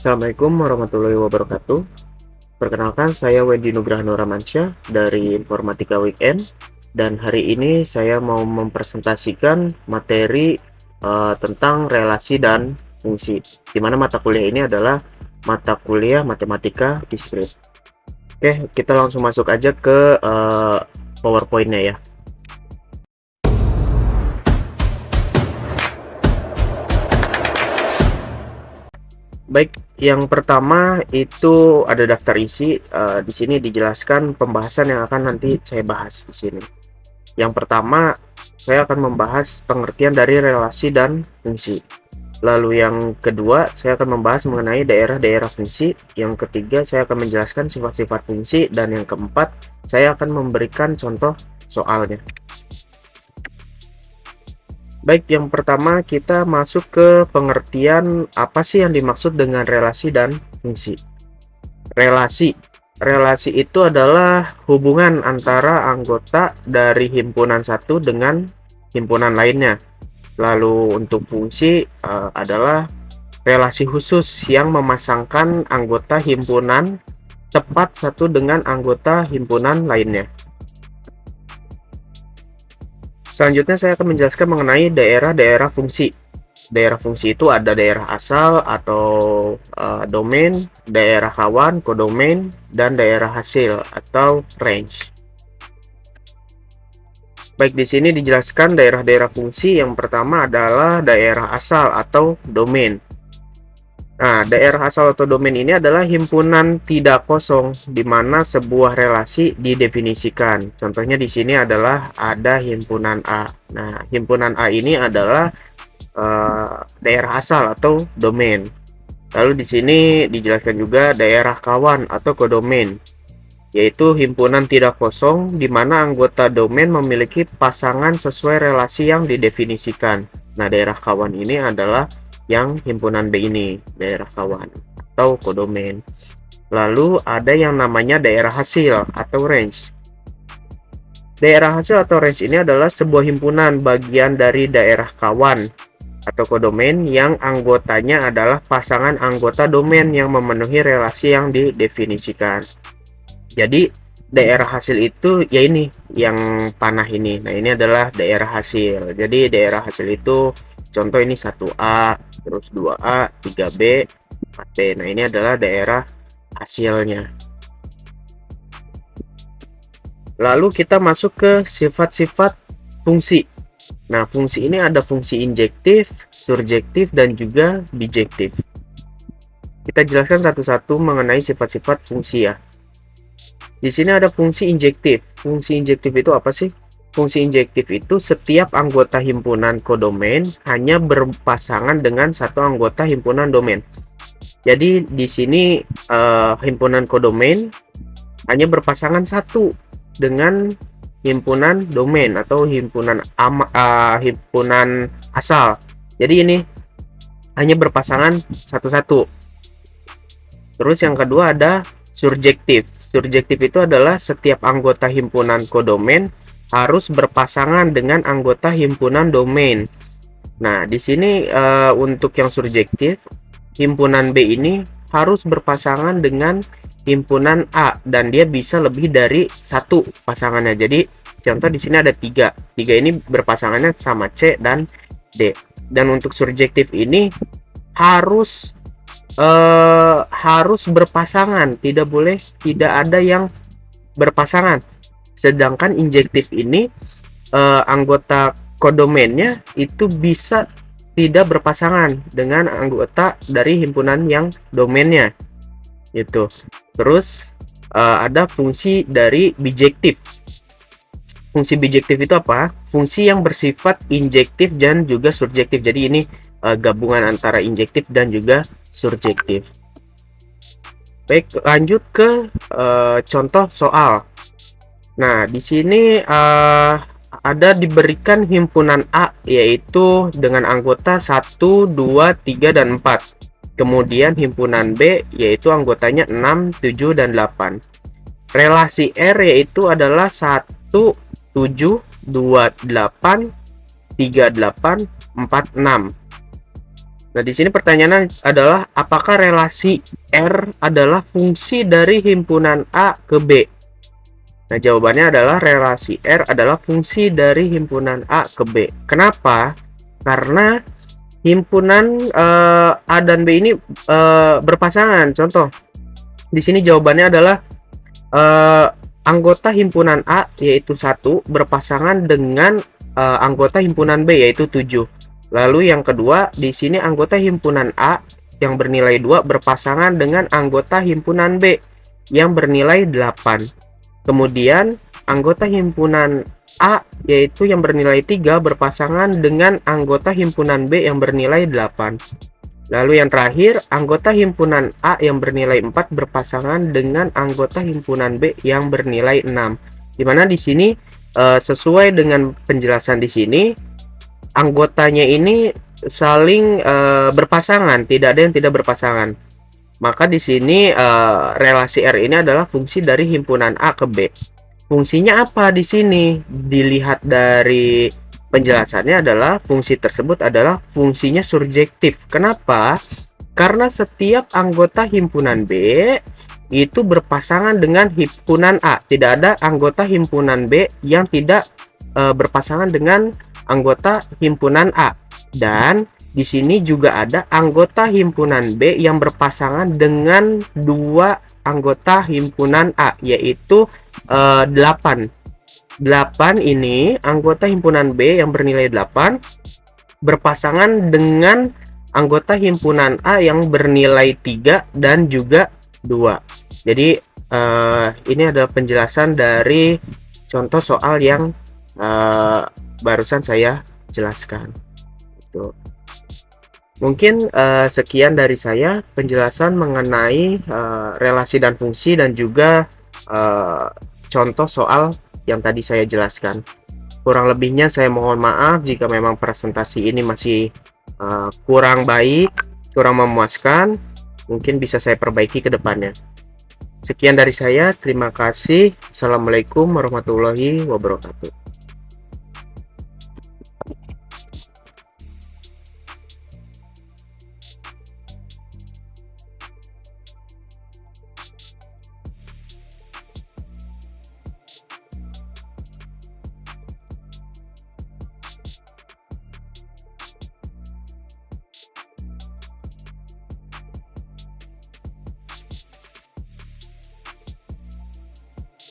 Assalamualaikum warahmatullahi wabarakatuh. Perkenalkan, saya Wendy Nugrahno Ramansyah dari Informatika Weekend, dan hari ini saya mau mempresentasikan materi tentang relasi dan fungsi, di mana mata kuliah ini adalah mata kuliah matematika diskrit. Oke, kita langsung masuk aja ke PowerPoint-nya ya. Baik, yang pertama itu ada daftar isi. Di sini dijelaskan pembahasan yang akan nanti saya bahas di sini. Yang pertama, saya akan membahas pengertian dari relasi dan fungsi. Lalu yang kedua, saya akan membahas mengenai daerah-daerah fungsi. Yang ketiga, saya akan menjelaskan sifat-sifat fungsi. Dan yang keempat, saya akan memberikan contoh soalnya. Baik, yang pertama kita masuk ke pengertian apa sih yang dimaksud dengan relasi dan fungsi. Relasi itu adalah hubungan antara anggota dari himpunan satu dengan himpunan lainnya. Lalu untuk fungsi adalah relasi khusus yang memasangkan anggota himpunan tepat satu dengan anggota himpunan lainnya. Selanjutnya saya akan menjelaskan mengenai daerah-daerah fungsi. Daerah fungsi itu ada daerah asal atau domain, daerah kawan, kodomain, dan daerah hasil atau range. Baik, di sini dijelaskan daerah-daerah fungsi. Yang pertama adalah daerah asal atau domain. Nah, daerah asal atau domain ini adalah himpunan tidak kosong di mana sebuah relasi didefinisikan. Contohnya di sini adalah ada himpunan A. Nah, himpunan A ini adalah daerah asal atau domain. Lalu di sini dijelaskan juga daerah kawan atau kodomain, yaitu himpunan tidak kosong di mana anggota domain memiliki pasangan sesuai relasi yang didefinisikan. Nah, daerah kawan ini adalah yang himpunan B ini, daerah kawan atau kodomain. Lalu ada yang namanya daerah hasil atau range. Daerah hasil atau range ini adalah sebuah himpunan bagian dari daerah kawan atau kodomain yang anggotanya adalah pasangan anggota domain yang memenuhi relasi yang didefinisikan. Jadi daerah hasil itu ya ini yang panah ini. Nah, ini adalah daerah hasil. Jadi daerah hasil itu contoh ini 1A, terus 2A, 3B, 4B. Nah, ini adalah daerah hasilnya. Lalu kita masuk ke sifat-sifat fungsi. Nah, fungsi ini ada fungsi injektif, surjektif, dan juga bijektif. Kita jelaskan satu-satu mengenai sifat-sifat fungsi ya. Di sini ada fungsi injektif. Fungsi injektif itu apa sih? Fungsi injektif itu setiap anggota himpunan kodomain hanya berpasangan dengan satu anggota himpunan domain. Jadi di sini himpunan kodomain hanya berpasangan satu dengan himpunan domain atau himpunan asal. Jadi ini hanya berpasangan satu-satu. Terus yang kedua ada surjektif. Surjektif itu adalah setiap anggota himpunan kodomain harus berpasangan dengan anggota himpunan domain. Nah, di sini untuk yang surjektif, himpunan B ini harus berpasangan dengan himpunan A dan dia bisa lebih dari satu pasangannya. Jadi contoh di sini ada tiga ini berpasangannya sama C dan D. Dan untuk surjektif ini harus berpasangan, tidak ada yang berpasangan. Sedangkan injektif ini anggota kodomainnya itu bisa tidak berpasangan dengan anggota dari himpunan yang domainnya itu. Terus ada fungsi dari bijektif. Fungsi bijektif itu apa? Fungsi yang bersifat injektif dan juga surjektif. Jadi ini gabungan antara injektif dan juga surjektif. Baik, lanjut ke contoh soal. Nah, di sini ada diberikan himpunan A yaitu dengan anggota 1, 2, 3, dan 4. Kemudian himpunan B yaitu anggotanya 6, 7, dan 8. Relasi R yaitu adalah 1, 7, 2, 8, 3, 8, 4, 6. Nah, di sini pertanyaannya adalah apakah relasi R adalah fungsi dari himpunan A ke B? Nah, jawabannya adalah relasi R adalah fungsi dari himpunan A ke B. Kenapa? Karena himpunan A dan B ini berpasangan. Contoh, di sini jawabannya adalah anggota himpunan A yaitu 1 berpasangan dengan anggota himpunan B yaitu 7. Lalu yang kedua, di sini anggota himpunan A yang bernilai 2 berpasangan dengan anggota himpunan B yang bernilai 8. Kemudian anggota himpunan A yaitu yang bernilai 3 berpasangan dengan anggota himpunan B yang bernilai 8. Lalu yang terakhir, anggota himpunan A yang bernilai 4 berpasangan dengan anggota himpunan B yang bernilai 6. Dimana di sini sesuai dengan penjelasan di sini, anggotanya ini saling berpasangan, tidak ada yang tidak berpasangan. Maka di sini relasi R ini adalah fungsi dari himpunan A ke B. Fungsinya apa di sini? Dilihat dari penjelasannya adalah fungsi tersebut adalah fungsinya surjektif. Kenapa? Karena setiap anggota himpunan B itu berpasangan dengan himpunan A. Tidak ada anggota himpunan B yang tidak berpasangan dengan anggota himpunan A. Dan di sini juga ada anggota himpunan B yang berpasangan dengan dua anggota himpunan A, yaitu 8. 8 ini anggota himpunan B yang bernilai 8 berpasangan dengan anggota himpunan A yang bernilai 3 dan juga 2. Jadi ini adalah penjelasan dari contoh soal yang barusan saya jelaskan. Itu. Mungkin sekian dari saya penjelasan mengenai relasi dan fungsi dan juga contoh soal yang tadi saya jelaskan. Kurang lebihnya saya mohon maaf jika memang presentasi ini masih kurang baik, kurang memuaskan. Mungkin bisa saya perbaiki ke depannya. Sekian dari saya, terima kasih. Assalamualaikum warahmatullahi wabarakatuh.